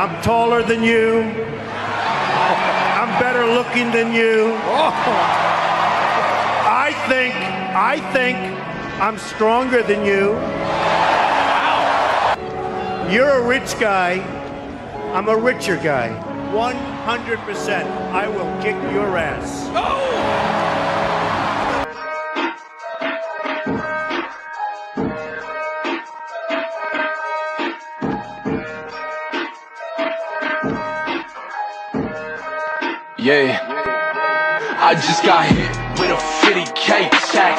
I'm taller than you. I'm better looking than you. I think I'm stronger than you. You're a rich guy. I'm a richer guy. 100%. I will kick your ass. Yeah, I just got hit with a 50K check.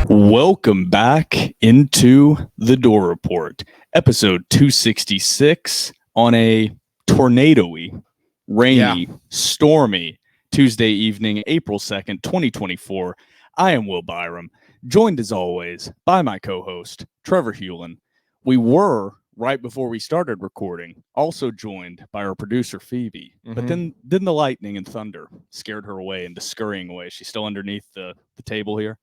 Welcome back into the Door Report, episode 266 on a tornado-y, rainy, stormy Tuesday evening, April 2nd, 2024. I am Will Byrum, joined as always by my co-host, Trevor Hulan. We were, right before we started recording, also joined by our producer, Phoebe. But then the lightning and thunder scared her away into scurrying away. She's still underneath the table here.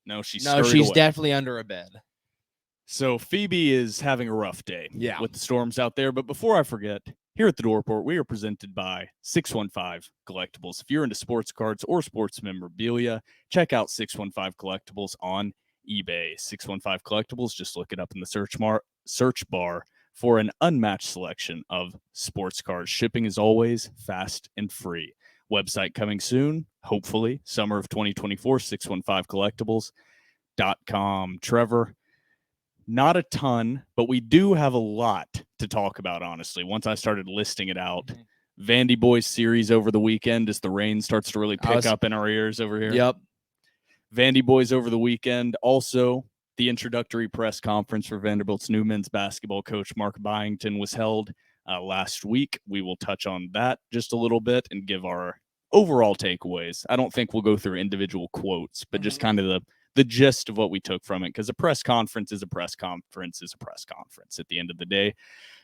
No, she's away. Definitely under a bed. So Phoebe is having a rough day with the storms out there. But before I forget, here at the Door Report, we are presented by 615 Collectibles. If you're into sports cards or sports memorabilia, check out 615 Collectibles on eBay. 615 Collectibles, just look it up in the search bar for an unmatched selection of sports cards. Shipping is always fast and free. Website coming soon, hopefully, summer of 2024, 615collectibles.com. Trevor, not a ton, but we do have a lot to talk about, honestly. Once I started listing it out, VandyBoy series over the weekend as the rain starts to really pick up in our ears over here. Yep. VandyBoys over the weekend. Also, the introductory press conference for Vanderbilt's new men's basketball coach, Mark Byington, was held last week. We will touch on that just a little bit and give our overall takeaways. I don't think we'll go through individual quotes, but just kind of the gist of what we took from it, because a press conference is a press conference is a press conference at the end of the day.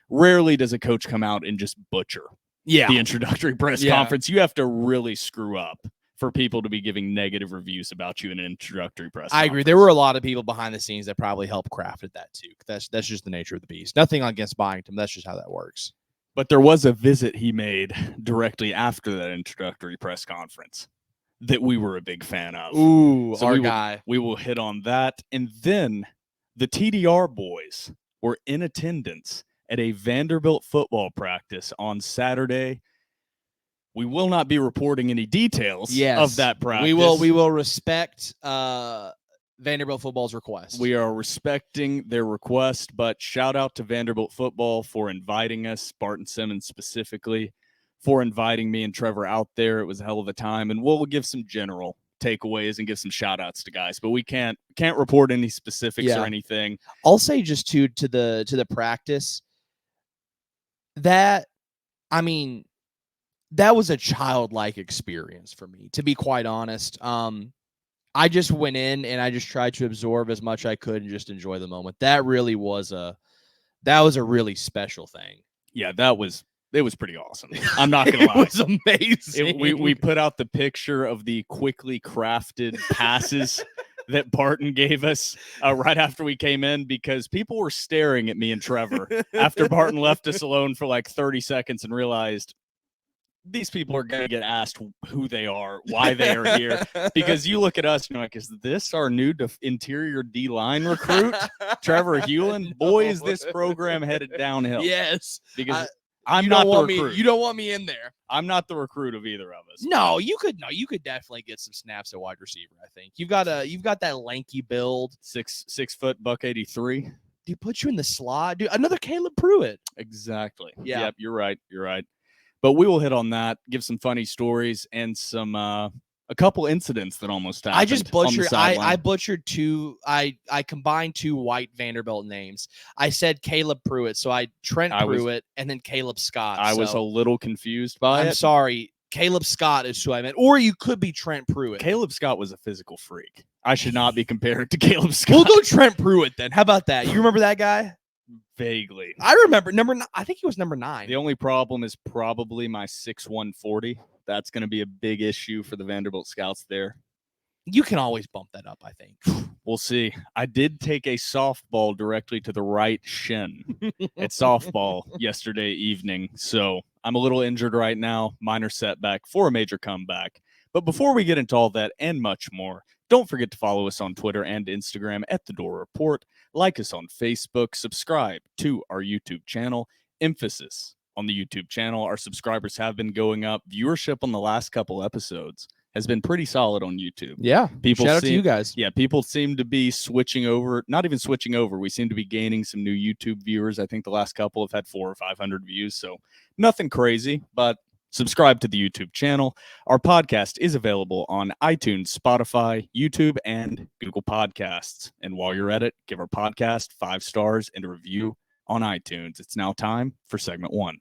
Rarely does a coach come out and just butcher the introductory press conference. You have to really screw up for people to be giving negative reviews about you in an introductory press conference. I agree. There were a lot of people behind the scenes that probably helped crafted that too. That's just the nature of the beast. Nothing against Byington. That's just how that works. But there was a visit he made directly after that introductory press conference that we were a big fan of. Ooh, so our guy. We will hit on that. And then the TDR boys were in attendance at a Vanderbilt football practice on Saturday. We will not be reporting any details of that practice. We will respect Vanderbilt Football's request. We are respecting their request, but shout out to Vanderbilt Football for inviting us, Bart Simmons specifically, for inviting me and Trevor out there. It was a hell of a time, and we'll give some general takeaways and give some shout outs to guys, but we can't report any specifics or anything. I'll say just to the practice that, I mean, that was a childlike experience for me, to be quite honest. I just went in and I just tried to absorb as much I could and just enjoy the moment. That really was a really special thing. Yeah, it was pretty awesome. I'm not gonna lie. It was amazing. We put out the picture of the quickly crafted passes that Barton gave us right after we came in, because people were staring at me and Trevor after Barton left us alone for like 30 seconds and realized these people are going to get asked who they are, why they are here, because you look at us and you're like, is this our new interior D-line recruit, Trevor Hulan? Boy, is this program headed downhill. Yes. Because I'm not the recruit. You don't want me in there. I'm not the recruit of either of us. No, you could definitely get some snaps at wide receiver, I think. You've got that lanky build. 6 foot, $183. Do you put you in the slot? Dude, another Caleb Pruitt. Exactly. Yeah. Yep, you're right. But we will hit on that, give some funny stories and some a couple incidents that almost happened. I just butchered. I butchered two. I combined two white Vanderbilt names. I said Caleb Pruitt, so Trent Pruitt and then Caleb Scott. I was a little confused by it. I'm sorry. Caleb Scott is who I meant. Or you could be Trent Pruitt. Caleb Scott was a physical freak. I should not be compared to Caleb Scott. We'll go Trent Pruitt then. How about that? You remember that guy? Vaguely. I remember I think he was number 9. The only problem is probably my 6'1" 40. That's going to be a big issue for the Vanderbilt scouts there. You can always bump that up, I think. We'll see. I did take a softball directly to the right shin at softball yesterday evening, so I'm a little injured right now. Minor setback for a major comeback. But before we get into all that and much more, don't forget to follow us on Twitter and Instagram at The Door Report. Like us on Facebook. Subscribe to our YouTube channel. Emphasis on the YouTube channel. Our subscribers have been going up. Viewership on the last couple episodes has been pretty solid on YouTube. Yeah. People shout out to you guys. Yeah, people seem to be switching over, not even switching over. We seem to be gaining some new YouTube viewers. I think the last couple have had 400 or 500 views, so nothing crazy, but subscribe to the YouTube channel. Our podcast is available on iTunes, Spotify, YouTube, and Google Podcasts. And while you're at it, give our podcast 5 stars and a review on iTunes. It's now time for segment 1.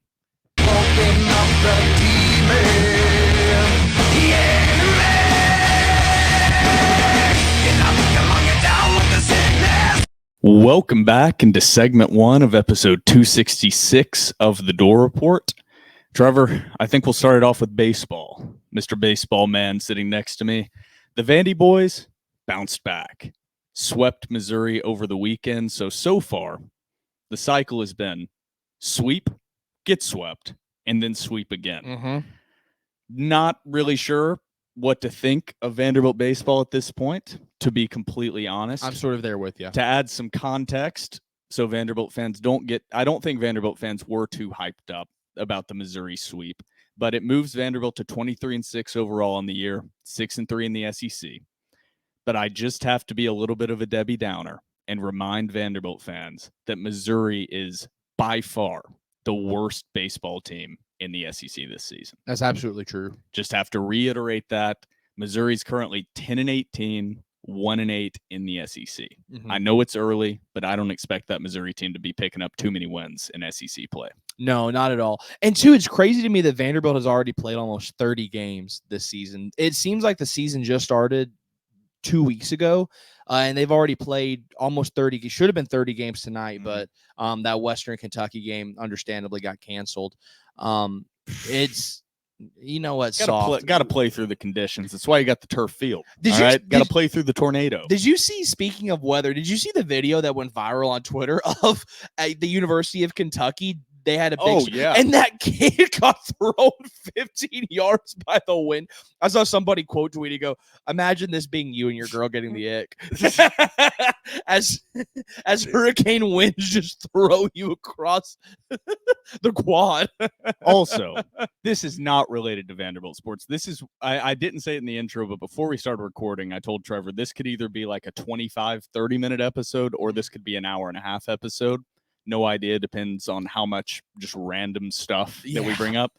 Welcome back into segment 1 of episode 266 of The Door Report. Trevor, I think we'll start it off with baseball. Mr. Baseball Man sitting next to me. The VandyBoys bounced back, swept Missouri over the weekend. So far, the cycle has been sweep, get swept, and then sweep again. Mm-hmm. Not really sure what to think of Vanderbilt baseball at this point, to be completely honest. I'm sort of there with you. To add some context, so Vanderbilt fans I don't think Vanderbilt fans were too hyped up about the Missouri sweep, but it moves Vanderbilt to 23-6 overall on the year, 6-3 in the SEC. But I just have to be a little bit of a Debbie Downer and remind Vanderbilt fans that Missouri is by far the worst baseball team in the SEC this season. That's absolutely true. Just have to reiterate that. Missouri's currently 10-18, 1-8 in the SEC. Mm-hmm. I know it's early, but I don't expect that Missouri team to be picking up too many wins in SEC play. No, not at all. And two, it's crazy to me that Vanderbilt has already played almost 30 games this season. It seems like the season just started 2 weeks ago, and they've already played almost 30. It should have been 30 games tonight, but that Western Kentucky game understandably got canceled. It's, you know what, got to play through the conditions. That's why you got the turf field. Got to play through the tornado. Did you see, speaking of weather, did you see the video that went viral on Twitter of the University of Kentucky? They had a big and that kid got thrown 15 yards by the wind. I saw somebody quote tweet go, "Imagine this being you and your girl getting the ick as hurricane winds just throw you across the quad." Also, this is not related to Vanderbilt sports. This is I didn't say it in the intro, but before we started recording, I told Trevor this could either be like a 25-30 minute episode or this could be an hour and a half episode. No idea. Depends on how much just random stuff that we bring up.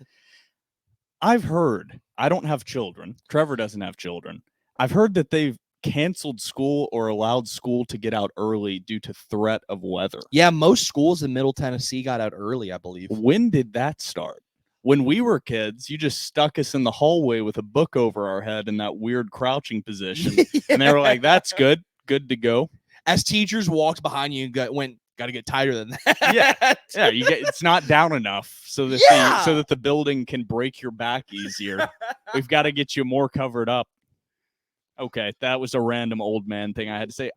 I've heard, I don't have children. Trevor doesn't have children. I've heard that they've canceled school or allowed school to get out early due to threat of weather. Yeah, most schools in Middle Tennessee got out early, I believe. When did that start? When we were kids, you just stuck us in the hallway with a book over our head in that weird crouching position. And they were like, that's good to go. As teachers walked behind you and went, got to get tighter than that. Yeah. It's not down enough so that the building can break your back easier. We've got to get you more covered up. Okay, that was a random old man thing I had to say.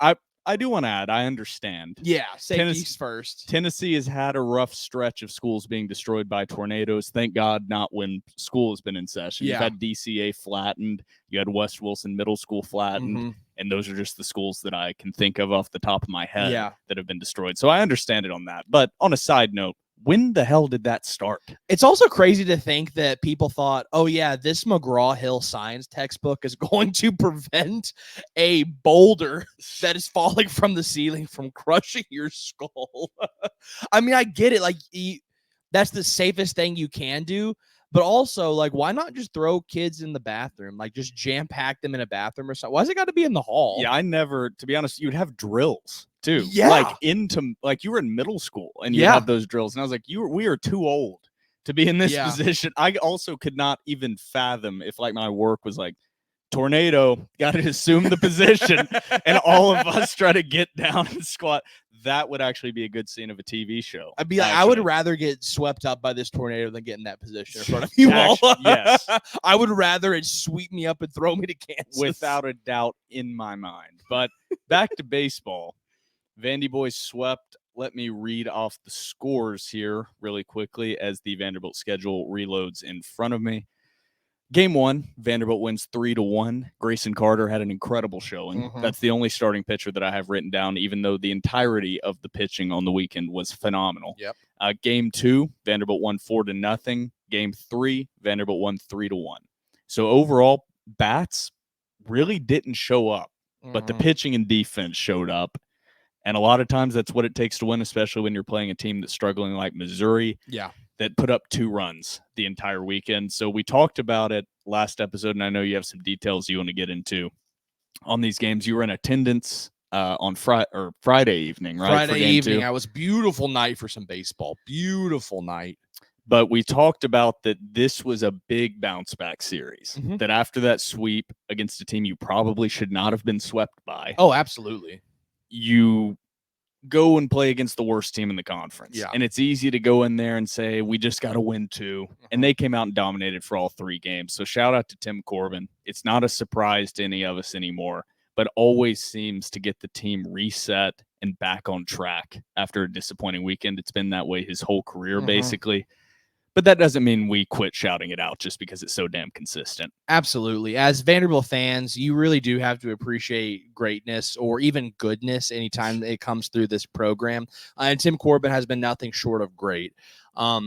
I do want to add, I understand. Yeah, safety's first. Tennessee has had a rough stretch of schools being destroyed by tornadoes. Thank God not when school has been in session. Yeah. You've had DCA flattened. You had West Wilson Middle School flattened. Mm-hmm. And those are just the schools that I can think of off the top of my head that have been destroyed. So I understand it on that. But on a side note, when the hell did that start? It's also crazy to think that people thought, oh, yeah, this McGraw-Hill science textbook is going to prevent a boulder that is falling from the ceiling from crushing your skull. I mean, I get it. Like, that's the safest thing you can do. But also, like, why not just throw kids in the bathroom? Like, just jam-pack them in a bathroom or something. Why does it got to be in the hall? Yeah, to be honest, you'd have drills, too. Yeah. Like you were in middle school, and you have those drills. And I was like, we are too old to be in this position. I also could not even fathom if, like, my work was, like, tornado, got to assume the position, and all of us try to get down and squat. That would actually be a good scene of a TV show. I'd be like, I would rather get swept up by this tornado than get in that position in front of you all. Yes. I would rather it sweep me up and throw me to Kansas. Without a doubt in my mind. But back to baseball. VandyBoy swept. Let me read off the scores here really quickly as the Vanderbilt schedule reloads in front of me. Game 1, Vanderbilt wins 3-1. Grayson Carter had an incredible showing. That's the only starting pitcher that I have written down, even though the entirety of the pitching on the weekend was phenomenal. Yep. Game 2, Vanderbilt won 4-0. Game 3, Vanderbilt won 3-1. So overall, bats really didn't show up, but the pitching and defense showed up. And a lot of times that's what it takes to win, especially when you're playing a team that's struggling like Missouri. Yeah. That put up 2 runs the entire weekend. So we talked about it last episode, and I know you have some details you want to get into on these games. You were in attendance on Friday evening, right? Friday evening. I was beautiful night for some baseball. Beautiful night. But we talked about that this was a big bounce back series. That after that sweep against a team you probably should not have been swept by. Oh, absolutely. You go and play against the worst team in the conference. Yeah. And it's easy to go in there and say, we just got to win 2. And they came out and dominated for all 3 games. So shout out to Tim Corbin. It's not a surprise to any of us anymore, but always seems to get the team reset and back on track after a disappointing weekend. It's been that way his whole career, basically. But that doesn't mean we quit shouting it out just because it's so damn consistent. Absolutely. As Vanderbilt fans, you really do have to appreciate greatness or even goodness anytime it comes through this program. And Tim Corbin has been nothing short of great. A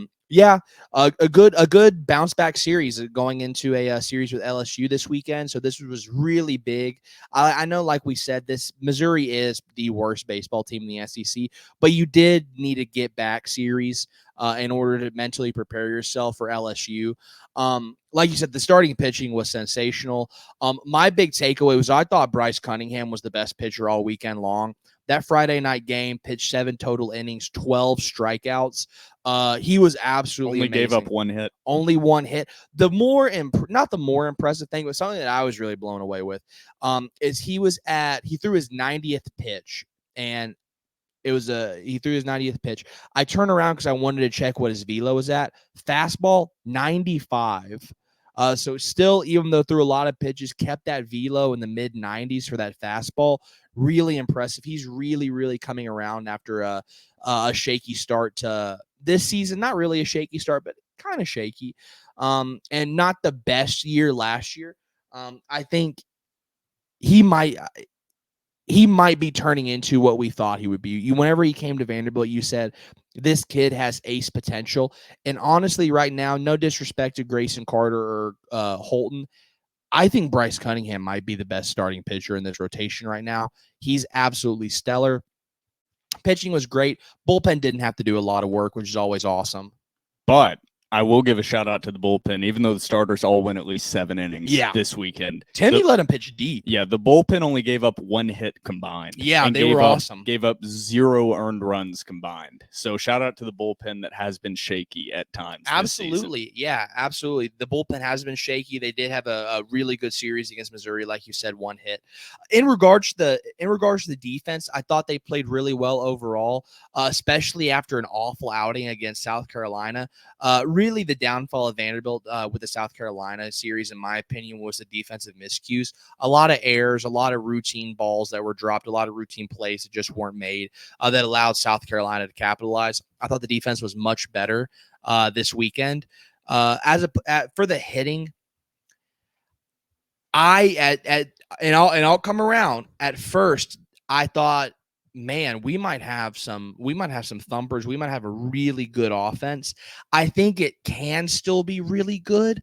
good bounce back series going into a series with LSU this weekend. So this was really big. I know, like we said, this Missouri is the worst baseball team in the SEC, but you did need a get back series in order to mentally prepare yourself for LSU. Like you said, the starting pitching was sensational. My big takeaway was I thought Bryce Cunningham was the best pitcher all weekend long. That Friday night game, pitched 7 total innings, 12 strikeouts. He was absolutely only amazing. Gave up 1 hit. Only 1 hit. The more not the more impressive thing, but something that I was really blown away with, is he threw his 90th pitch, and he threw his 90th pitch. I turned around because I wanted to check what his velo was at. Fastball 95. So still, even though threw a lot of pitches, kept that velo in the mid 90s for that fastball. Really impressive. He's really, really coming around after a shaky start to this season. Not really a shaky start, but kind of shaky. And not the best year last year. I think he might be turning into what we thought he would be. Whenever he came to Vanderbilt, you said this kid has ace potential. And honestly, right now, no disrespect to Grayson Carter or Holton, I think Bryce Cunningham might be the best starting pitcher in this rotation right now. He's absolutely stellar. Pitching was great. Bullpen didn't have to do a lot of work, which is always awesome. But I will give a shout out to the bullpen, even though the starters all went at least 7 innings this weekend. Timmy let him pitch deep. Yeah, the bullpen only gave up 1 hit combined. Yeah, they were awesome. Gave up 0 earned runs combined. So shout out to the bullpen that has been shaky at times. Absolutely. Yeah, absolutely. The bullpen has been shaky. They did have a really good series against Missouri, like you said, 1 hit. In regards to the defense, I thought they played really well overall, especially after an awful outing against South Carolina. Really, the downfall of Vanderbilt with the South Carolina series, in my opinion, was the defensive miscues. A lot of errors, a lot of routine balls that were dropped, a lot of routine plays that just weren't made that allowed South Carolina to capitalize. I thought the defense was much better this weekend. For the hitting, I'll come around. At first, I thought, man, we might have some thumpers. We might have a really good offense. I think it can still be really good.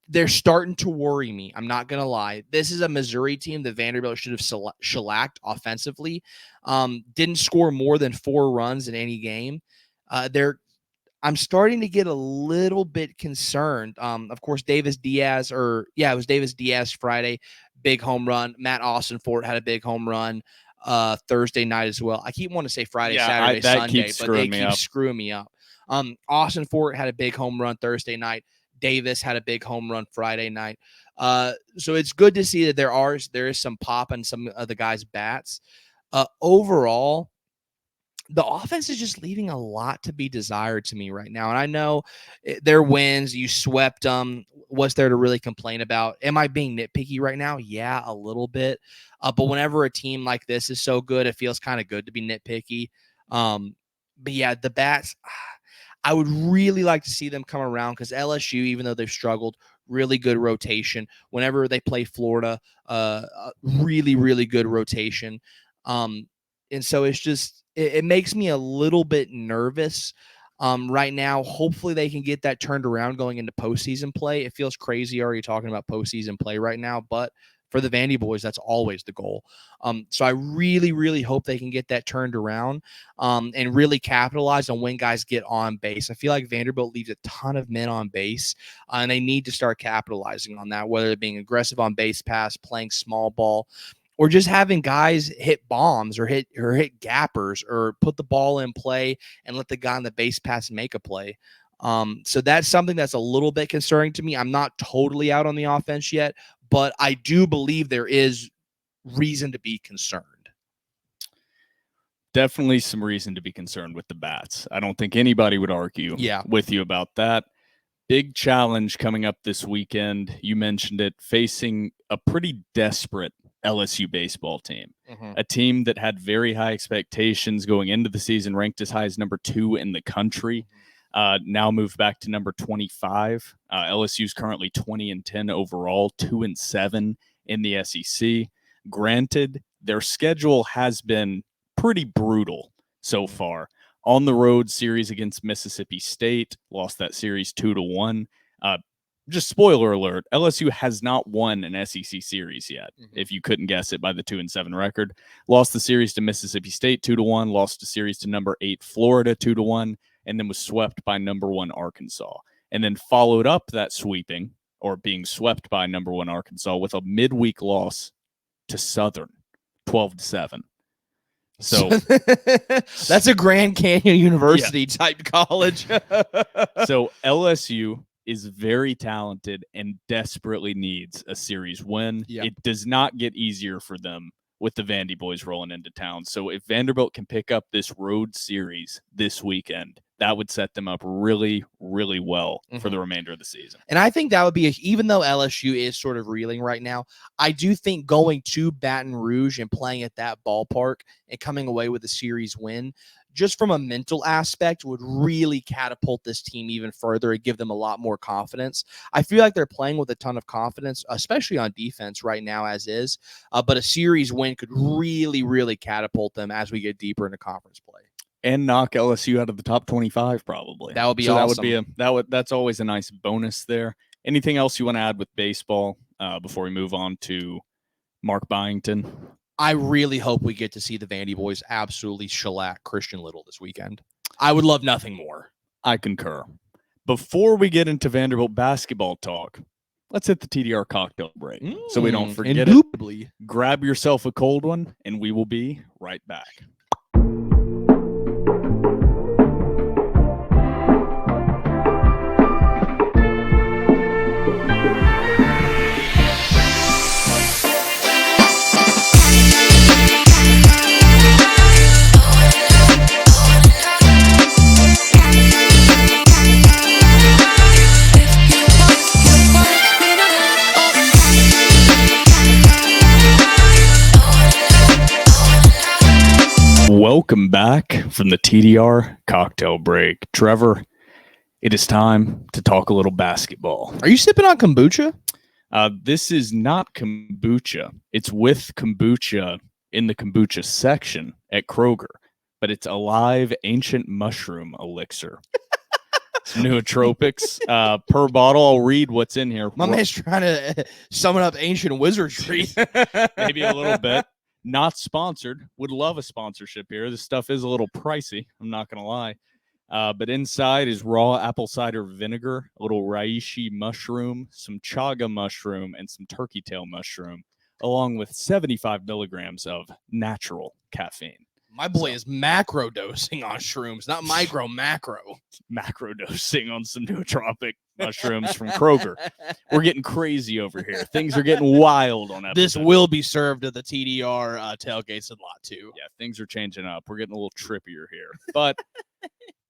They're starting to worry me. I'm not going to lie. This is a Missouri team that Vanderbilt should have shellacked offensively. Didn't score more than 4 runs in any game. I'm starting to get a little bit concerned. Of course, it was Davis Diaz Friday, big home run. Matt Austin Fort had a big home run Thursday night as well. I keep wanting to say Friday, Saturday, Sunday, but they keep screwing me up. Austin Fort had a big home run Thursday night. Davis had a big home run Friday night. So it's good to see that there is some pop in some of the guys' bats. Overall, the offense is just leaving a lot to be desired to me right now. And I know their wins, you swept them. What's there to really complain about? Am I being nitpicky right now? Yeah, a little bit. But whenever a team like this is so good, it feels kind of good to be nitpicky. But yeah, the bats, I would really like to see them come around because LSU, even though they've struggled, really good rotation. Whenever they play Florida, really, really good rotation. And so it's just, it makes me a little bit nervous right now. Hopefully they can get that turned around going into postseason play. It feels crazy already talking about postseason play right now, but for the VandyBoys, that's always the goal. So I really, really hope they can get that turned around and really capitalize on when guys get on base. I feel like Vanderbilt leaves a ton of men on base, and they need to start capitalizing on that, whether it being aggressive on base pass, playing small ball, or just having guys hit bombs or hit gappers or put the ball in play and let the guy on the base pass make a play. So that's something that's a little bit concerning to me. I'm not totally out on the offense yet, but I do believe there is reason to be concerned. Definitely some reason to be concerned with the bats. I don't think anybody would argue with you about that. Big challenge coming up this weekend. You mentioned it, facing a pretty desperate LSU baseball team, a team that had very high expectations going into the season, ranked as high as number 2 in the country. Now moved back to number 25. LSU is currently 20-10 overall, 2-7 in the SEC. Granted, their schedule has been pretty brutal so far. On the road series against Mississippi State, lost that series 2-1. Just spoiler alert, LSU has not won an SEC series yet, if you couldn't guess it by the 2-7 record. Lost the series to Mississippi State 2-1, lost a series to number 8 Florida 2-1, and then was swept by number 1 Arkansas. And then followed up that sweeping, or being swept by number 1 Arkansas, with a midweek loss to Southern, 12-7. So that's a Grand Canyon University type college. So LSU is very talented and desperately needs a series win. It does not get easier for them with the VandyBoys rolling into town. So if Vanderbilt can pick up this road series this weekend, that would set them up really, really well for the remainder of the season. And I think that would be, even though LSU is sort of reeling right now, I do think going to Baton Rouge and playing at that ballpark and coming away with a series win, just from a mental aspect, would really catapult this team even further and give them a lot more confidence. I feel like they're playing with a ton of confidence, especially on defense right now as is. But a series win could really, really catapult them as we get deeper into conference play. And knock LSU out of the top 25, probably. That would be awesome. That's always a nice bonus there. Anything else you want to add with baseball before we move on to Mark Byington? I really hope we get to see the VandyBoys absolutely shellac Christian Little this weekend. I would love nothing more. I concur. Before we get into Vanderbilt basketball talk, let's hit the TDR cocktail break so we don't forget it. Grab yourself a cold one, and we will be right back. Welcome back from the TDR cocktail break. Trevor, it is time to talk a little basketball. Are you sipping on kombucha? This is not kombucha. It's with kombucha in the kombucha section at Kroger, but it's a live ancient mushroom elixir. Nootropics per bottle. I'll read what's in here. My man's trying to summon up ancient wizardry. Maybe a little bit. Not sponsored. Would love a sponsorship here. This stuff is a little pricey. I'm not going to lie. But inside is raw apple cider vinegar, a little reishi mushroom, some chaga mushroom, and some turkey tail mushroom, along with 75 milligrams of natural caffeine. My boy is macro dosing on shrooms, not macro. Macro dosing on some nootropic mushrooms from Kroger. We're getting crazy over here. Things are getting wild on that. This will be served at the TDR tailgates in Lot 2. Yeah, things are changing up. We're getting a little trippier here. But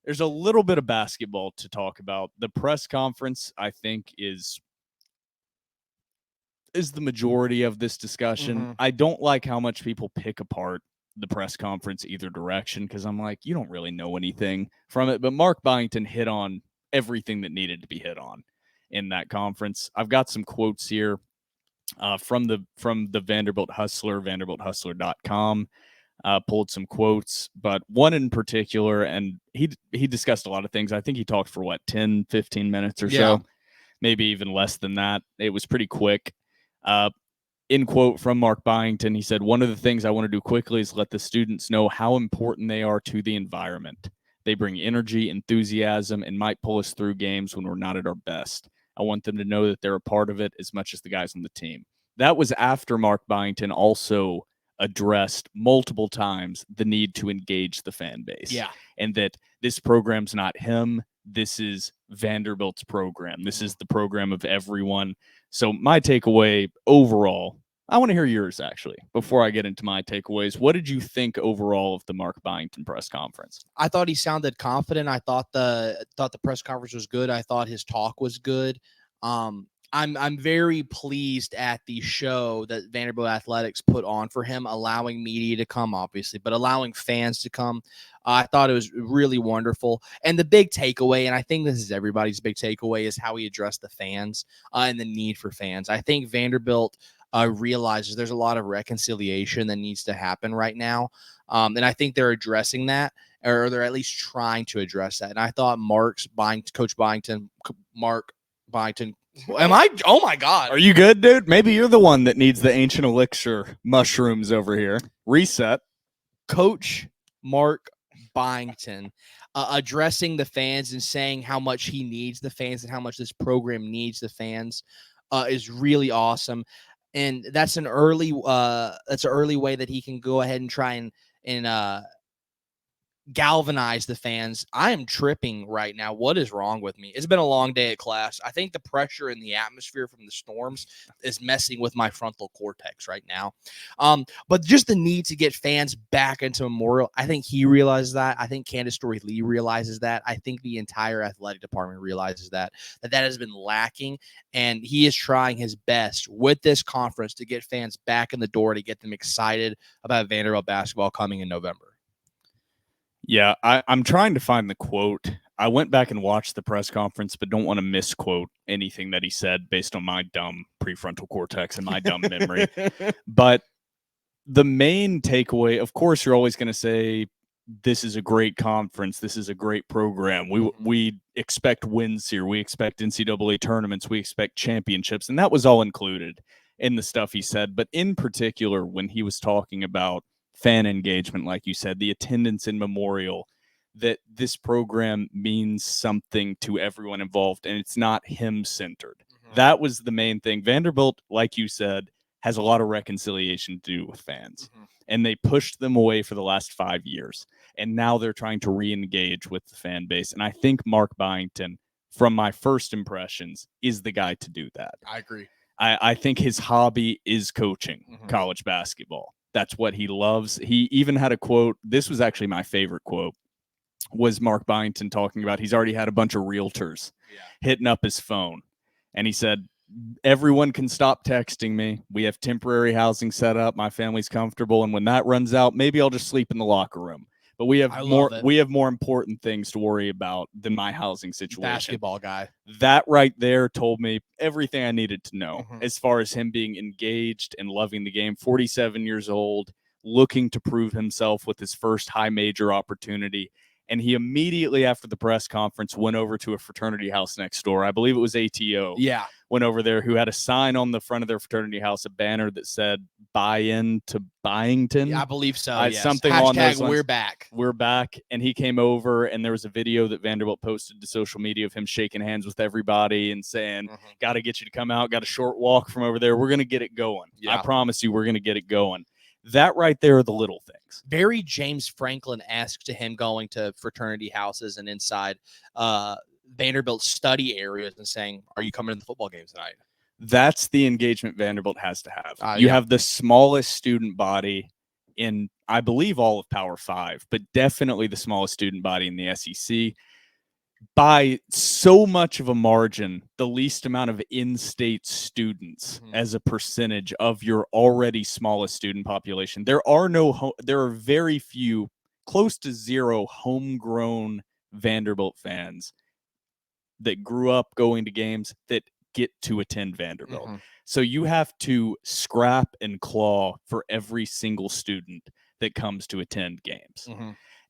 there's a little bit of basketball to talk about. The press conference, I think, is the majority of this discussion. I don't like how much people pick apart the press conference either direction, because I'm like, you don't really know anything from it. But Mark Byington hit on everything that needed to be hit on in that conference. I've got some quotes here from the Vanderbilt Hustler, vanderbilthustler.com. Pulled some quotes, but one in particular, and he discussed a lot of things. I think he talked for 10, 15 minutes or so, maybe even less than that. It was pretty quick. In quote from Mark Byington, he said, "One of the things I want to do quickly is let the students know how important they are to the environment. They bring energy, enthusiasm, and might pull us through games when we're not at our best. I want them to know that they're a part of it as much as the guys on the team." That was after Mark Byington also addressed multiple times the need to engage the fan base. Yeah. And that this program's not him. This is Vanderbilt's program. This is the program of everyone. So my takeaway overall, I want to hear yours actually, before I get into my takeaways. What did you think overall of the Mark Byington press conference? I thought he sounded confident. I thought the press conference was good. I thought his talk was good. I'm very pleased at the show that Vanderbilt Athletics put on for him, allowing media to come, obviously, but allowing fans to come. I thought it was really wonderful. And the big takeaway, and I think this is everybody's big takeaway, is how he addressed the fans and the need for fans. I think Vanderbilt realizes there's a lot of reconciliation that needs to happen right now. And I think they're addressing that, or they're at least trying to address that. And I thought Mark Byington, oh my God. Are you good, dude? Maybe you're the one that needs the ancient elixir mushrooms over here. Reset. Coach Mark Byington addressing the fans and saying how much he needs the fans and how much this program needs the fans is really awesome. And that's an early way that he can go ahead and try and galvanize the fans. I am tripping right now. What is wrong with me? It's been a long day at class. I think the pressure in the atmosphere from the storms is messing with my frontal cortex right now. But just the need to get fans back into Memorial, I think he realizes that. I think Candace Story-Lee realizes that. I think the entire athletic department realizes that has been lacking, and he is trying his best with this conference to get fans back in the door, to get them excited about Vanderbilt basketball coming in November. Yeah, I'm trying to find the quote. I went back and watched the press conference, but don't want to misquote anything that he said based on my dumb prefrontal cortex and my dumb memory. But the main takeaway, of course, you're always going to say, this is a great conference. This is a great program. We expect wins here. We expect NCAA tournaments. We expect championships. And that was all included in the stuff he said. But in particular, when he was talking about fan engagement, like you said, the attendance in Memorial, that this program means something to everyone involved, and it's not him-centered. That was the main thing. Vanderbilt, like you said, has a lot of reconciliation to do with fans, and they pushed them away for the last 5 years, and now they're trying to re-engage with the fan base. And I think Mark Byington, from my first impressions, is the guy to do that. I agree. I think his hobby is coaching college basketball. That's what he loves. He even had a quote. This was actually my favorite quote, was Mark Byington talking about he's already had a bunch of realtors hitting up his phone. And he said, everyone can stop texting me. We have temporary housing set up. My family's comfortable. And when that runs out, maybe I'll just sleep in the locker room. But we have more important things to worry about than my housing situation. Basketball guy. That right there told me everything I needed to know as far as him being engaged and loving the game. 47 years old, looking to prove himself with his first high major opportunity. And he immediately after the press conference went over to a fraternity house next door. I believe it was ATO. Yeah. Went over there, who had a sign on the front of their fraternity house, a banner that said "Buy in to Byington." Yeah, I believe so. Yes. Something on those lines. We're back. We're back. And he came over, and there was a video that Vanderbilt posted to social media of him shaking hands with everybody and saying, got to get you to come out, got a short walk from over there. We're going to get it going. Yeah. I promise you, we're going to get it going. That right there are the little things. Very James Franklin-esque to him going to fraternity houses and inside Vanderbilt study areas and saying, "Are you coming to the football game tonight?" That's the engagement Vanderbilt has to have. Yeah. Have the smallest student body in, I believe, all of Power 5, but definitely the smallest student body in the SEC. By so much of a margin, the least amount of in-state students as a percentage of your already smallest student population. There are very few, close to zero, homegrown Vanderbilt fans that grew up going to games that get to attend Vanderbilt. So you have to scrap and claw for every single student that comes to attend games.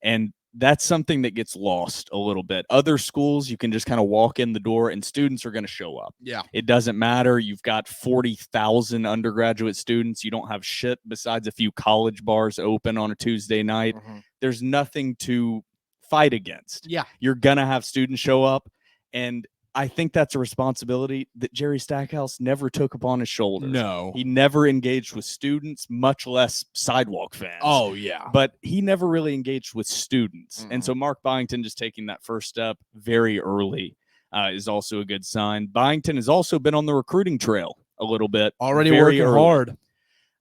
And that's something that gets lost a little bit. Other schools, you can just kind of walk in the door and students are going to show up. Yeah. It doesn't matter. You've got 40,000 undergraduate students. You don't have shit besides a few college bars open on a Tuesday night. There's nothing to fight against. Yeah. You're going to have students show up. And I think that's a responsibility that Jerry Stackhouse never took upon his shoulders. No. He never engaged with students, much less Sidewalk fans. Oh, yeah. But he never really engaged with students. And so Mark Byington just taking that first step very early is also a good sign. Byington has also been on the recruiting trail a little bit. Already very working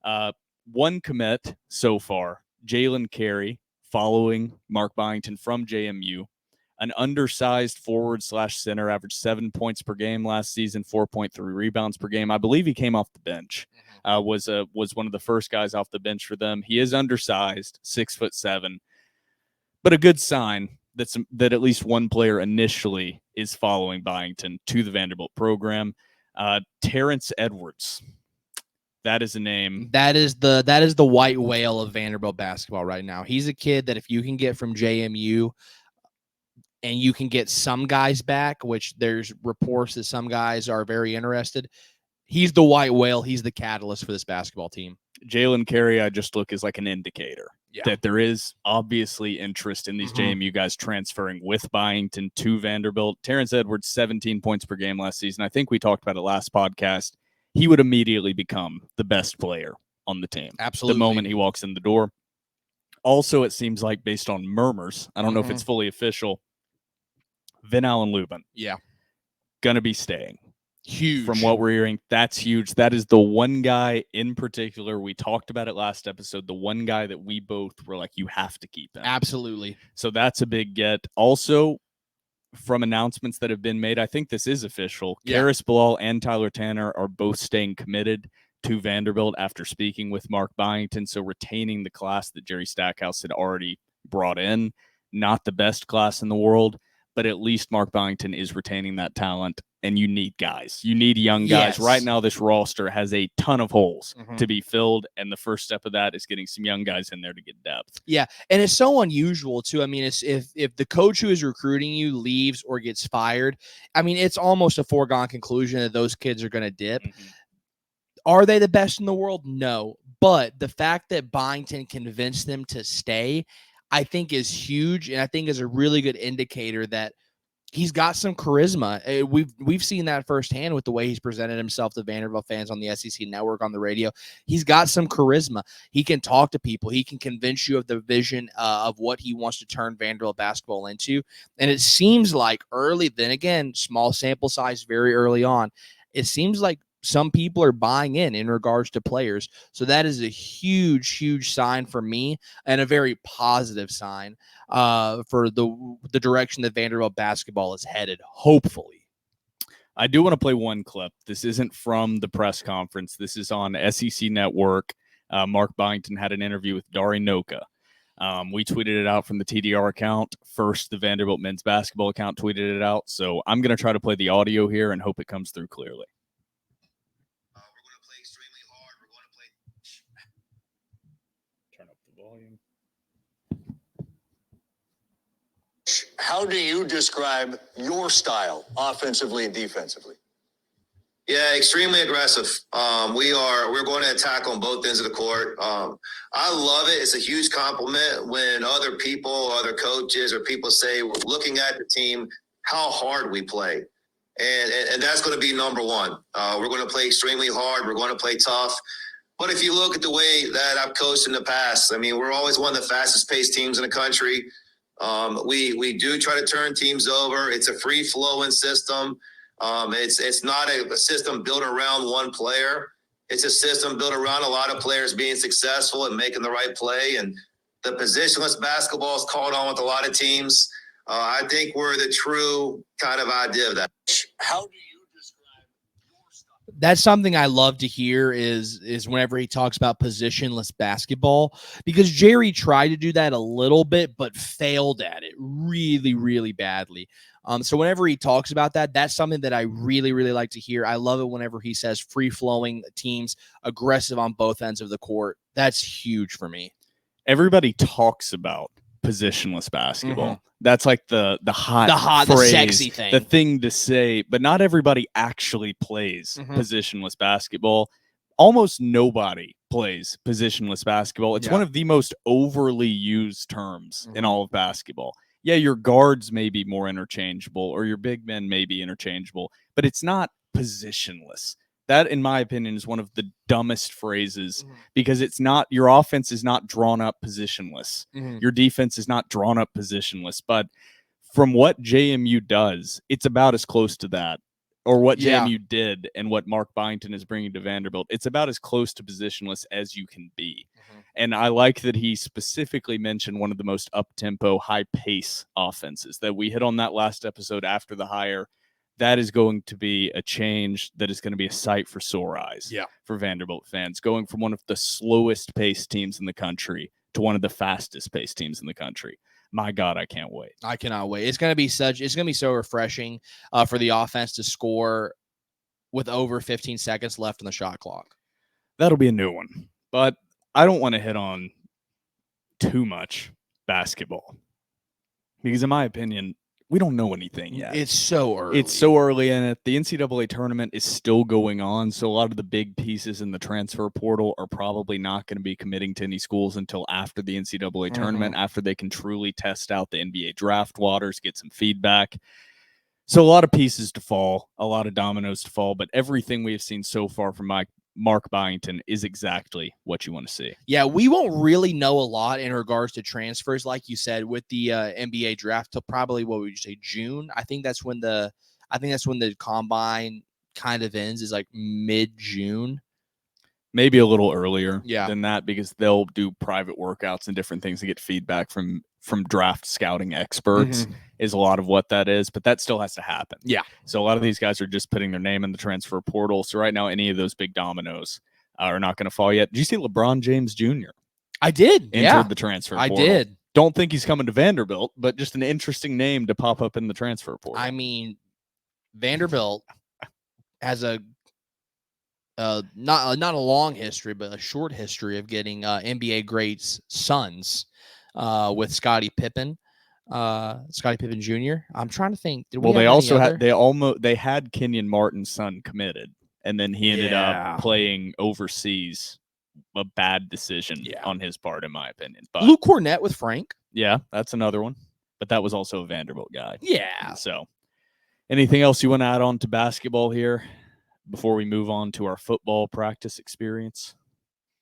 hard. One commit so far, Jalen Carey, following Mark Byington from JMU. An undersized forward/center, averaged 7 points per game last season, 4.3 rebounds per game. I believe he came off the bench. Was one of the first guys off the bench for them. He is undersized, 6'7", but a good sign that at least one player initially is following Byington to the Vanderbilt program. Terrence Edwards. That is a name. That is the white whale of Vanderbilt basketball right now. He's a kid that if you can get from JMU and you can get some guys back, which there's reports that some guys are very interested, he's the white whale. He's the catalyst for this basketball team. Jalen Carey, I just look as like an indicator that there is obviously interest in these JMU guys transferring with Byington to Vanderbilt. Terrence Edwards, 17 points per game last season. I think we talked about it last podcast. He would immediately become the best player on the team. Absolutely. The moment he walks in the door. Also, it seems like based on murmurs, I don't know if it's fully official, Vin Allen Lubin. Yeah. Going to be staying. Huge. From what we're hearing, that's huge. That is the one guy in particular. We talked about it last episode. The one guy that we both were like, you have to keep him. Absolutely. So that's a big get. Also, from announcements that have been made, I think this is official. Karis Bilal and Tyler Tanner are both staying committed to Vanderbilt after speaking with Mark Byington. So retaining the class that Jerry Stackhouse had already brought in. Not the best class in the world, but at least Mark Byington is retaining that talent. And you need guys. You need young guys. Yes. Right now, this roster has a ton of holes to be filled. And the first step of that is getting some young guys in there to get depth. Yeah. And it's so unusual, too. I mean, it's if the coach who is recruiting you leaves or gets fired, I mean, it's almost a foregone conclusion that those kids are going to dip. Are they the best in the world? No. But the fact that Byington convinced them to stay, I think is huge. And I think is a really good indicator that he's got some charisma. We've seen that firsthand with the way he's presented himself to Vanderbilt fans on the SEC network, on the radio. He's got some charisma. He can talk to people. He can convince you of the vision of what he wants to turn Vanderbilt basketball into. And it seems like early, then again, small sample size, very early on, it seems like some people are buying in regards to players. So that is a huge, huge sign for me and a very positive sign for the direction that Vanderbilt basketball is headed, hopefully. I do want to play one clip. This isn't from the press conference. This is on SEC Network. Mark Byington had an interview with Dari Noka. We tweeted it out from the TDR account. First, the Vanderbilt men's basketball account tweeted it out. So I'm going to try to play the audio here and hope it comes through clearly. How do you describe your style offensively and defensively? Yeah, extremely aggressive. We're going to attack on both ends of the court. I love it. It's a huge compliment when other people, other coaches, or people say, we're looking at the team, how hard we play. And that's going to be number one. We're going to play extremely hard. We're going to play tough. But if you look at the way that I've coached in the past, I mean, we're always one of the fastest paced teams in the country. We do try to turn teams over. It's a free flowing system. It's not a system built around one player. It's a system built around a lot of players being successful and making the right play. And the positionless basketball is called on with a lot of teams. I think we're the true kind of idea of that. How do you describe your style? That's something I love to hear is whenever he talks about positionless basketball, because Jerry tried to do that a little bit, but failed at it really, really badly. So whenever he talks about that, that's something that I really, really like to hear. I love it whenever he says free-flowing teams, aggressive on both ends of the court. That's huge for me. Everybody talks about positionless basketball. That's like the hot the phrase, sexy thing, the thing to say, but not everybody actually plays positionless basketball. Almost nobody plays positionless basketball. It's one of the most overly used terms in all of basketball. Yeah, your guards may be more interchangeable or your big men may be interchangeable, but it's not positionless. That, in my opinion, is one of the dumbest phrases because it's not, your offense is not drawn up positionless. Your defense is not drawn up positionless. But from what JMU does, it's about as close to that, or what JMU did and what Mark Byington is bringing to Vanderbilt. It's about as close to positionless as you can be. And I like that he specifically mentioned one of the most up-tempo, high-pace offenses that we hit on that last episode after the hire. That is going to be a change that is going to be a sight for sore eyes for Vanderbilt fans, going from one of the slowest paced teams in the country to one of the fastest paced teams in the country. My God, I can't wait. I cannot wait. It's going to be so refreshing for the offense to score with over 15 seconds left on the shot clock. That'll be a new one, but I don't want to hit on too much basketball because in my opinion, we don't know anything yet. It's so early. It's so early in it. The NCAA tournament is still going on, so a lot of the big pieces in the transfer portal are probably not going to be committing to any schools until after the NCAA tournament, after they can truly test out the NBA draft waters, get some feedback. So a lot of pieces to fall, a lot of dominoes to fall, but everything we have seen so far from Mark Byington is exactly what you want to see. Yeah, we won't really know a lot in regards to transfers, like you said, with the NBA draft till probably what would you say, June? I think that's when the combine kind of ends, is like mid-June. Maybe a little earlier than that, because they'll do private workouts and different things to get feedback from draft scouting experts is a lot of what that is, but that still has to happen. Yeah. So a lot of these guys are just putting their name in the transfer portal. So right now, any of those big dominoes are not going to fall yet. Did you see LeBron James Jr.? I did. Entered the transfer portal. I did. Don't think he's coming to Vanderbilt, but just an interesting name to pop up in the transfer portal. I mean, Vanderbilt has a not a long history, but a short history of getting NBA greats' sons with Scottie Pippen Jr. I'm trying to think. They had Kenyon Martin's son committed, and then he ended up playing overseas. A bad decision on his part, in my opinion. But Luke Cornett with Frank. Yeah, that's another one. But that was also a Vanderbilt guy. Yeah. So anything else you want to add on to basketball here before we move on to our football practice experience?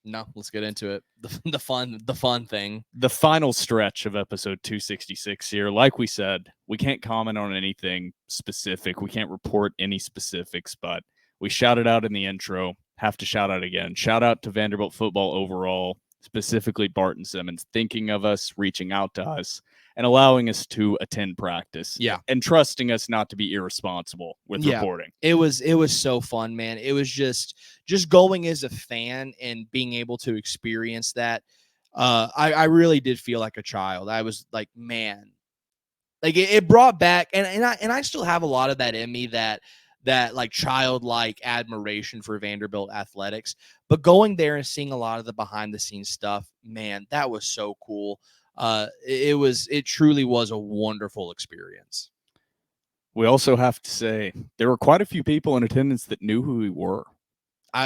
No, let's get into it. The fun thing. The final stretch of episode 266 here. Like we said, we can't comment on anything specific. We can't report any specifics, but we shouted out in the intro. Have to shout out again. Shout out to Vanderbilt football overall, specifically Bart Simmons, thinking of us, reaching out to us, and allowing us to attend practice. Yeah. And trusting us not to be irresponsible with reporting. It was so fun, man. It was just going as a fan and being able to experience that. I really did feel like a child. I was like, man, like it brought back, and I still have a lot of that in me, that like childlike admiration for Vanderbilt athletics, but going there and seeing a lot of the behind the scenes stuff, man, that was so cool. It truly was a wonderful experience. We also have to say there were quite a few people in attendance that knew who we were.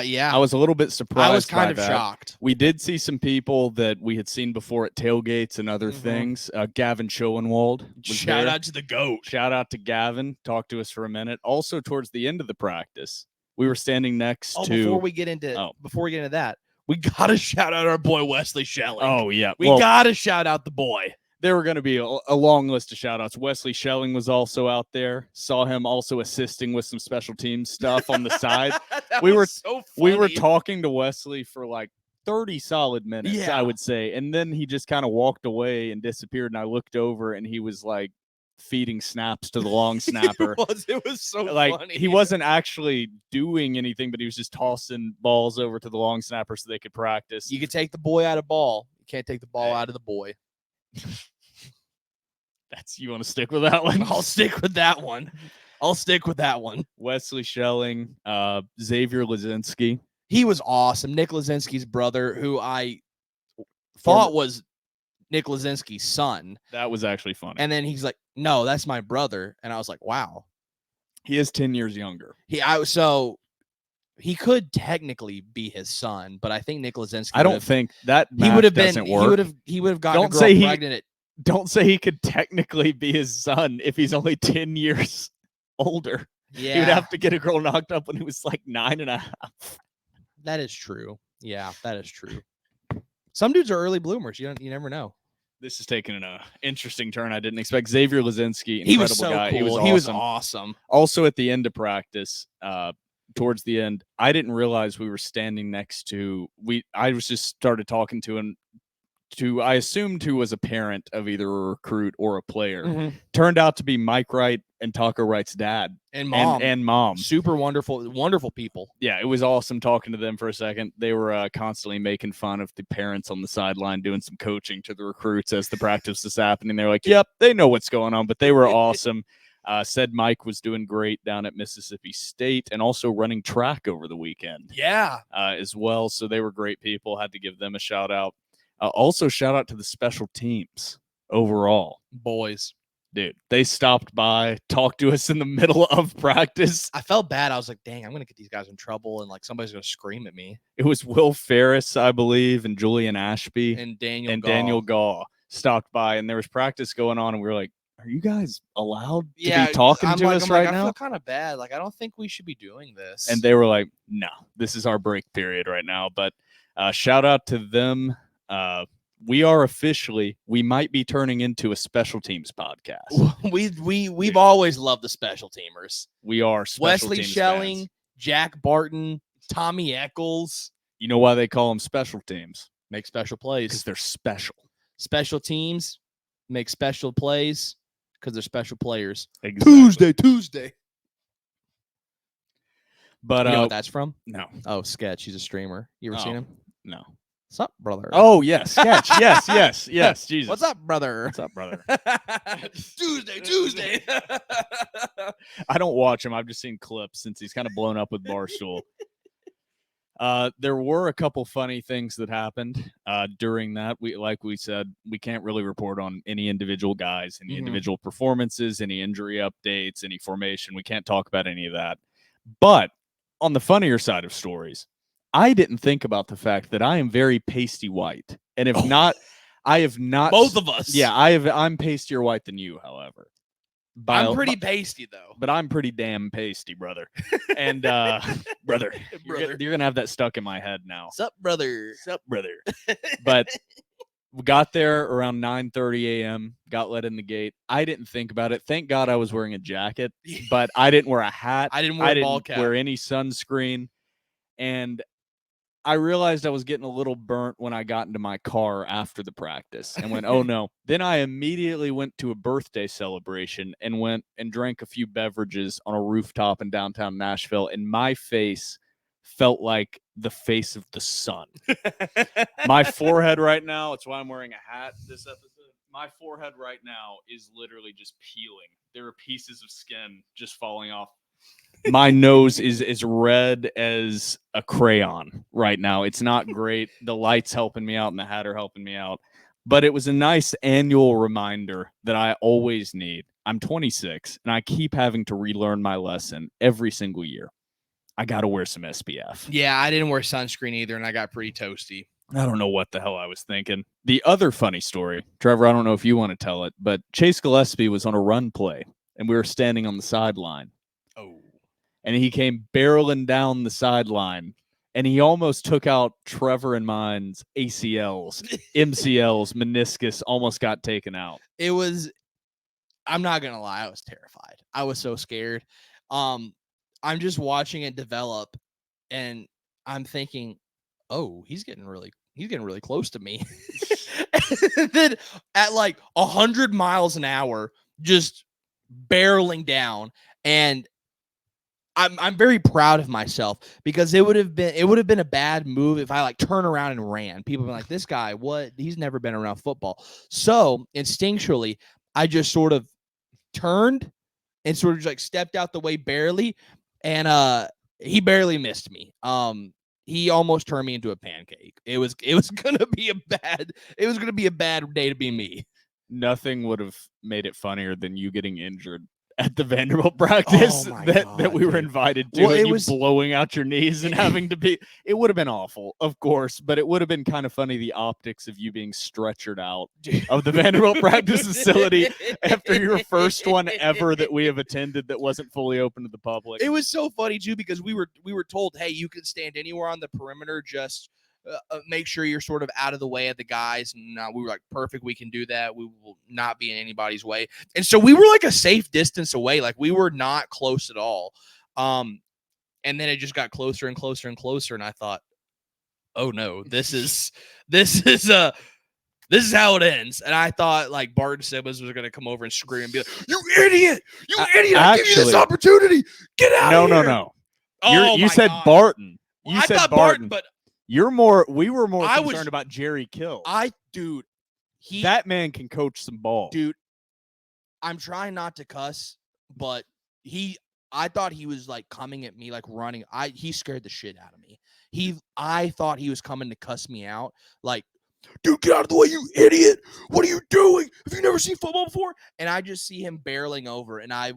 Yeah. I was a little bit surprised. I was kind of that. shocked. We did see some people that we had seen before at tailgates and other things. Gavin Schoenwald. Shout out to the GOAT. Shout out to Gavin. Talk to us for a minute. Also, towards the end of the practice, we were standing next to. Before we get into that, we got to shout out our boy Wesley Schelling. Oh, yeah. We got to shout out the boy. there were going to be a long list of shout-outs. Wesley Schelling was also out there. Saw him also assisting with some special teams stuff on the side. We were talking to Wesley for like 30 solid minutes, I would say. And then he just kind of walked away and disappeared. And I looked over and he was like feeding snaps to the long snapper. It was so like funny. he wasn't actually doing anything, but he was just tossing balls over to the long snapper so they could practice. You could take the boy out of ball. You can't take the ball out of the boy. You want to stick with that one? I'll stick with that one. Wesley Schelling, Xavier Lazinski. He was awesome. Nick Lazinski's brother, who I thought was Nick Lazinski's son. That was actually funny. And then he's like, no, that's my brother. And I was like, wow. He is 10 years younger. So he could technically be his son, but I think Nick Lazinski. I don't think that he would have been. Doesn't work. He would have gotten Don't a girl say pregnant. Don't say he could technically be his son if he's only 10 years older. Yeah, he would have to get a girl knocked up when he was like 9.5. That is true. Yeah, that is true. Some dudes are early bloomers. You never know. This is taking an interesting turn. I didn't expect. Xavier Lazinski, incredible he was so guy. cool. He was awesome. Also, at the end of practice, towards the end, I didn't realize we were standing next to. I was just started talking to him. I assumed who was a parent of either a recruit or a player. Mm-hmm. Turned out to be Mike Wright and Taco Wright's dad and mom. And mom. Super wonderful people. Yeah, it was awesome talking to them for a second. They were constantly making fun of the parents on the sideline doing some coaching to the recruits as the practice is happening. They're like, yep, they know what's going on, but they were awesome. Said Mike was doing great down at Mississippi State and also running track over the weekend. Yeah. As well. So they were great people. Had to give them a shout out. Also, shout out to the special teams overall. Boys. Dude, they stopped by, talked to us in the middle of practice. I felt bad. I was like, dang, I'm going to get these guys in trouble, and like somebody's going to scream at me. It was Will Ferris, I believe, and Julian Ashby. And Daniel Gaw stopped by, and there was practice going on, and we were like, are you guys allowed to be talking to us right now? I feel kind of bad. Like, I don't think we should be doing this. And they were like, no, this is our break period right now. But shout out to them. We might be turning into a special teams podcast. We've always loved the special teamers. We are special Wesley teams Schelling, fans. Jack Barton, Tommy Eccles. You know why they call them special teams? Make special plays. Because they're special. Special teams make special plays because they're special players. Exactly. Tuesday. But you know what that's from? No. Oh, Sketch. He's a streamer. You ever seen him? No. What's up, brother? Oh, yes. Sketch. yes. Jesus. What's up, brother? Tuesday. I don't watch him. I've just seen clips since he's kind of blown up with Barstool. There were a couple funny things that happened during that. Like we said, we can't really report on any individual guys, any individual performances, any injury updates, any formation. We can't talk about any of that. But on the funnier side of stories, I didn't think about the fact that I am very pasty white. And if not, I have not. Both of us. Yeah, I'm pastier white than you, however. I'm pretty pasty, though. But I'm pretty damn pasty, brother. And, brother, you're going to have that stuck in my head now. Sup, brother. But we got there around 9:30 a.m., got let in the gate. I didn't think about it. Thank God I was wearing a jacket, but I didn't wear a hat. I didn't wear a ball cap. Wear any sunscreen. And I realized I was getting a little burnt when I got into my car after the practice and went, oh no. Then I immediately went to a birthday celebration and went and drank a few beverages on a rooftop in downtown Nashville. And my face felt like the face of the sun. My forehead right now, it's why I'm wearing a hat this episode. My forehead right now is literally just peeling. There are pieces of skin just falling off. My nose is as red as a crayon right now. It's not great. The light's helping me out and the hat are helping me out. But it was a nice annual reminder that I always need. I'm 26, and I keep having to relearn my lesson every single year. I got to wear some SPF. Yeah, I didn't wear sunscreen either, and I got pretty toasty. I don't know what the hell I was thinking. The other funny story, Trevor, I don't know if you want to tell it, but Chase Gillespie was on a run play, and we were standing on the sideline. Oh. And he came barreling down the sideline and he almost took out Trevor and mine's ACLs, MCLs, meniscus, almost got taken out. It was, I'm not going to lie, I was terrified. I was so scared. I'm just watching it develop, and I'm thinking, oh, he's getting really close to me. And then at like 100 miles an hour, just barreling down. And I'm very proud of myself, because it would have been a bad move if I like turn around and ran. People would be like, this guy, what? He's never been around football. So instinctually, I just sort of turned and sort of just like stepped out the way barely. And he barely missed me. He almost turned me into a pancake. It was gonna be a bad day to be me. Nothing would have made it funnier than you getting injured at the Vanderbilt practice that we were invited to, and you blowing out your knees and having to be. It would have been awful, of course, but it would have been kind of funny, the optics of you being stretchered out of the Vanderbilt practice facility after your first one ever that we have attended that wasn't fully open to the public. It was so funny too, because we were told, hey, you can stand anywhere on the perimeter, just make sure you're sort of out of the way of the guys. And we were like, perfect, we can do that. We will not be in anybody's way. And so we were like a safe distance away. Like, we were not close at all. And then it just got closer and closer and closer. And I thought, oh no, this is how it ends. And I thought like Bart Simmons was going to come over and scream and be like, you idiot, I give you this opportunity. Get out of here. No. Oh, you said God. Barton. I thought Barton, but we were more concerned about Jerry Kill. That man can coach some ball. Dude, I'm trying not to cuss, but I thought he was like coming at me, like running. He scared the shit out of me. I thought he was coming to cuss me out. Like, dude, get out of the way, you idiot. What are you doing? Have you never seen football before? And I just see him barreling over, and I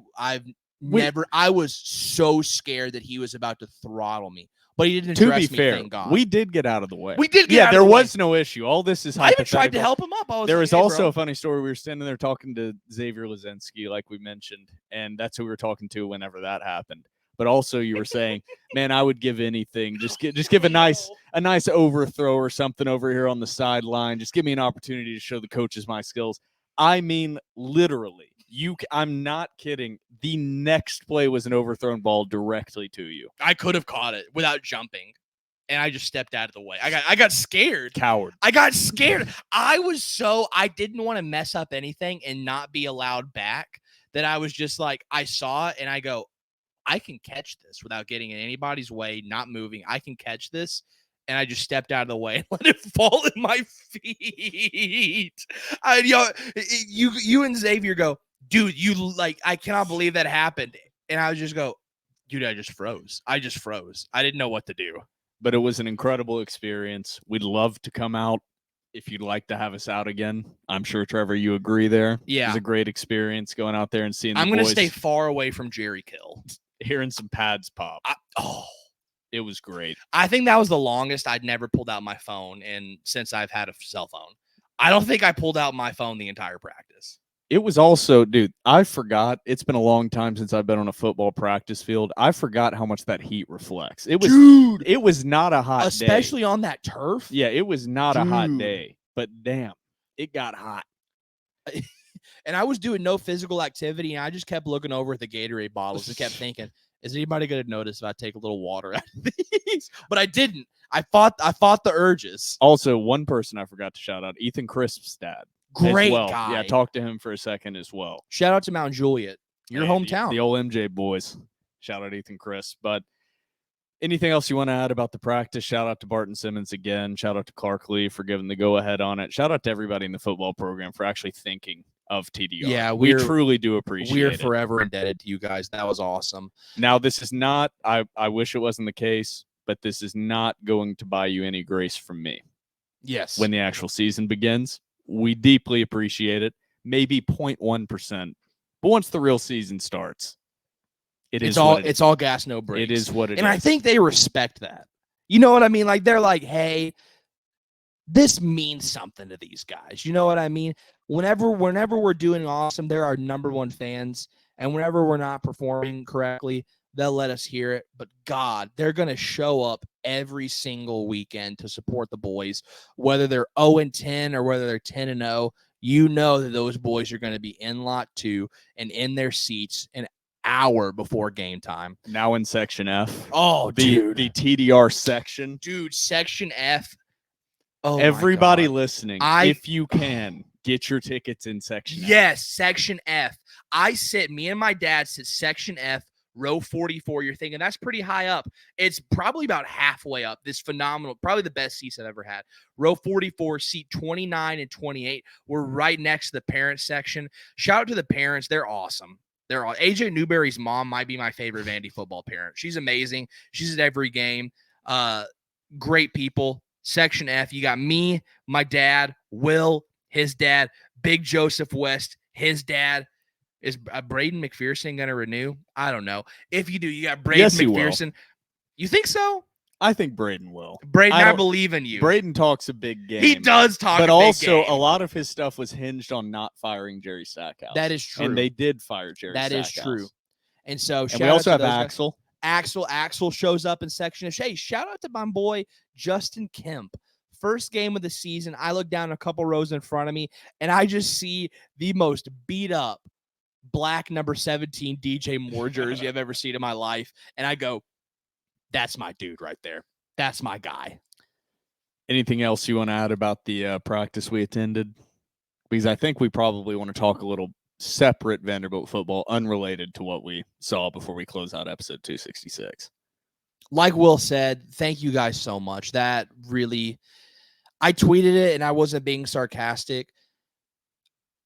was so scared that he was about to throttle me. But he didn't address me, to be fair, thank God. we did get out of the way. There was no issue. All this is I even hypothetical. tried to help him up. There was also a funny story. We were standing there talking to Xavier Lazinski, like we mentioned, and that's who we were talking to whenever that happened. But also, you were saying, "Man, I would give anything. Just give a nice overthrow or something over here on the sideline. Just give me an opportunity to show the coaches my skills." I mean, literally. I'm not kidding. The next play was an overthrown ball directly to you. I could have caught it without jumping, and I just stepped out of the way. I got scared. Coward. I got scared. I didn't want to mess up anything and not be allowed back, that I was just like, I saw it and I go, I can catch this without getting in anybody's way, not moving. I can catch this. And I just stepped out of the way and let it fall in my feet. You and Xavier go, dude, I cannot believe that happened. And I would just go, dude, I just froze. I didn't know what to do. But it was an incredible experience. We'd love to come out if you'd like to have us out again. I'm sure, Trevor, you agree there. Yeah. It was a great experience going out there and seeing the I'm going to boys, stay far away from Jerry Kill. hearing some pads pop. It was great. I think that was the longest I'd never pulled out my phone since I've had a cell phone. I don't think I pulled out my phone the entire practice. It was also, dude, I forgot. It's been a long time since I've been on a football practice field. I forgot how much that heat reflects. It was not a hot day. Especially on that turf. Yeah, it was not a hot day. But damn, it got hot. And I was doing no physical activity, and I just kept looking over at the Gatorade bottles and kept thinking, is anybody going to notice if I take a little water out of these? But I didn't. I fought the urges. Also, one person I forgot to shout out, Ethan Crisp's dad. Great well. guy. Yeah, talk to him for a second as well. Shout out to Mount Juliet, your hometown. The old MJ boys. Shout out Ethan Crisp. But anything else you want to add about the practice? Shout out to Bart Simmons again. Shout out to Clark Lee for giving the go-ahead on it. Shout out to everybody in the football program for actually thinking of TDR. Yeah, we truly do appreciate it. We're forever indebted to you guys. That was awesome. Now, this is not, I wish it wasn't the case, but this is not going to buy you any grace from me. Yes. When the actual season begins, we deeply appreciate it. Maybe 0.1%. But once the real season starts, it's all gas, no brakes. It is what it is. And I think they respect that. You know what I mean? Like, they're like, hey, this means something to these guys. You know what I mean? Whenever we're doing awesome, they're our number one fans. And whenever we're not performing correctly, they'll let us hear it. But God, they're going to show up every single weekend to support the boys, whether they're 0-10 or whether they're 10-0. You know that those boys are going to be in lot 2 and in their seats an hour before game time. Now in Section F. Oh, dude. The TDR section. Dude, Section F. Oh, everybody my God. listening, if you can, get your tickets in Section F. Yes, Section F. Me and my dad sit Section F, row 44. You're thinking that's pretty high up. It's probably about halfway up. This phenomenal, probably the best seats I've ever had. Row 44, seat 29 and 28. We're right next to the parents section. Shout out to the parents. They're awesome. They're all AJ Newberry's mom might be my favorite Vandy football parent. She's amazing. She's at every game. Great people. Section F. You got me, my dad, Will, his dad, Big Joseph West, his dad. Is Braden McPherson going to renew? I don't know. If you do, you got Braden McPherson. You think so? I think Braden will. Braden, I believe in you. Braden talks a big game. He does talk a big game. But also, a lot of his stuff was hinged on not firing Jerry Stackhouse. That is true. And they did fire Jerry Stackhouse. That is true. And so, we also have Axel. Axel shows up in Section F. Hey, shout out to my boy, Justin Kemp. First game of the season. I look down a couple rows in front of me, and I just see the most beat up black number 17 DJ Moore jersey I've ever seen in my life. And I go, that's my dude right there. That's my guy. Anything else you want to add about the practice we attended? Because I think we probably want to talk a little separate Vanderbilt football, unrelated to what we saw before we close out episode 266. Like Will said, thank you guys so much. That really, I tweeted it and I wasn't being sarcastic.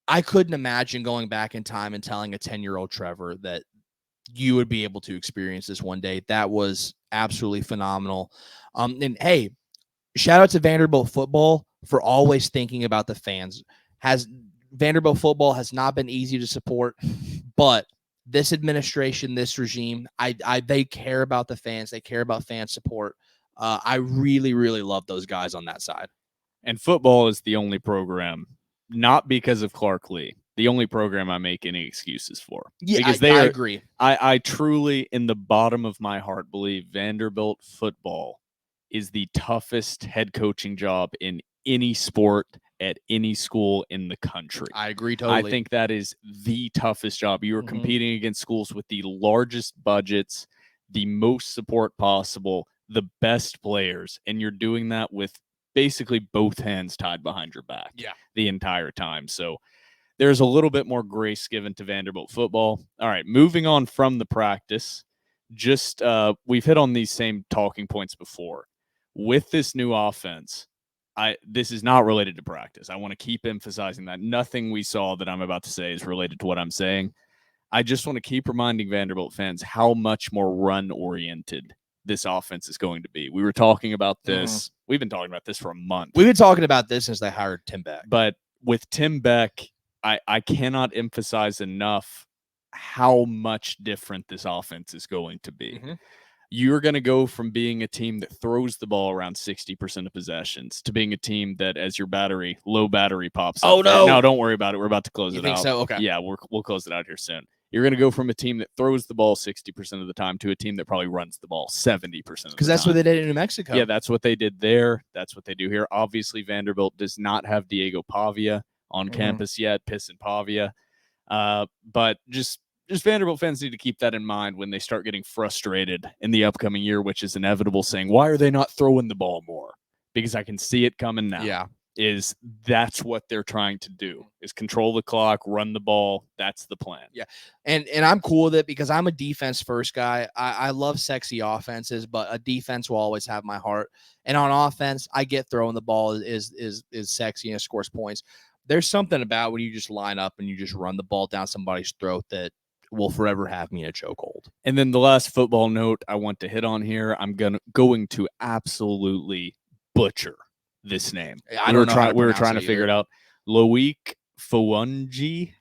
I couldn't imagine going back in time and telling a 10-year-old Trevor that you would be able to experience this one day. That was absolutely phenomenal. And hey, shout out to Vanderbilt football for always thinking about the fans. Vanderbilt football has not been easy to support, but this administration, this regime, they care about the fans. They care about fan support. I really, really love those guys on that side. And football is the only program, not because of Clark Lee, the only program I make any excuses for. Yeah, because I agree. I truly, in the bottom of my heart, believe Vanderbilt football is the toughest head coaching job in any sport at any school in the country. I agree totally. I think that is the toughest job. You are competing against schools with the largest budgets, the most support possible, the best players, and you're doing that with basically both hands tied behind your back the entire time. So there's a little bit more grace given to Vanderbilt football. All right, moving on from the practice, just we've hit on these same talking points before. With this new offense, this is not related to practice. I want to keep emphasizing that. Nothing we saw that I'm about to say is related to what I'm saying. I just want to keep reminding Vanderbilt fans how much more run-oriented this offense is going to be. We were talking about this. We've been talking about this for a month. We've been talking about this since they hired Tim Beck. But with Tim Beck, I cannot emphasize enough how much different this offense is going to be. You're going to go from being a team that throws the ball around 60% of possessions to being a team that, as your low battery pops up. Oh, no. No, don't worry about it. We're about to close You it think out. so? Okay. Yeah, we'll close it out here soon. You're going to go from a team that throws the ball 60% of the time to a team that probably runs the ball 70% of the time. Because that's what they did in New Mexico. Yeah, that's what they did there. That's what they do here. Obviously, Vanderbilt does not have Diego Pavia on campus yet, Pisson Pavia. But just Vanderbilt fans need to keep that in mind when they start getting frustrated in the upcoming year, which is inevitable, saying, why are they not throwing the ball more? Because I can see it coming now. Yeah. That's what they're trying to do, is control the clock, run the ball. That's the plan. Yeah. And I'm cool with it because I'm a defense first guy. I love sexy offenses, but a defense will always have my heart. And on offense, I get throwing the ball is sexy and it scores points. There's something about when you just line up and you just run the ball down somebody's throat that will forever have me in a chokehold. And then the last football note I want to hit on here, I'm going to absolutely butcher this name. We were trying to figure it out. Loic Fouonji,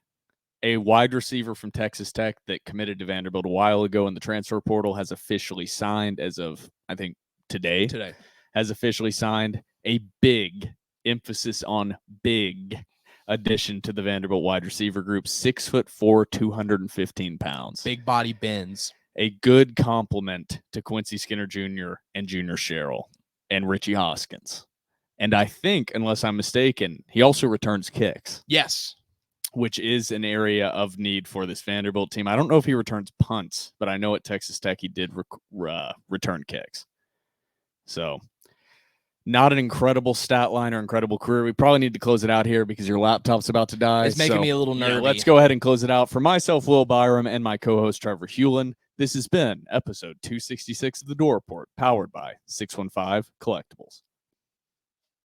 a wide receiver from Texas Tech that committed to Vanderbilt a while ago in the transfer portal, has officially signed as of, I think, today. Has officially signed. A big emphasis on big addition to the Vanderbilt wide receiver group. 6'4", 215 pounds. Big body bends. a good compliment to Quincy Skinner Jr. and Junior Sherrill and Richie Hoskins. And I think, unless I'm mistaken, he also returns kicks. Yes. Which is an area of need for this Vanderbilt team. I don't know if he returns punts, but I know at Texas Tech he did return kicks. So not an incredible stat line or incredible career. We probably need to close it out here because your laptop's about to die. It's making me a little nervy. Yeah, let's go ahead and close it out. For myself, Will Byrum, and my co-host Trevor Hulan, this has been episode 266 of The Door Report, powered by 615 Collectibles.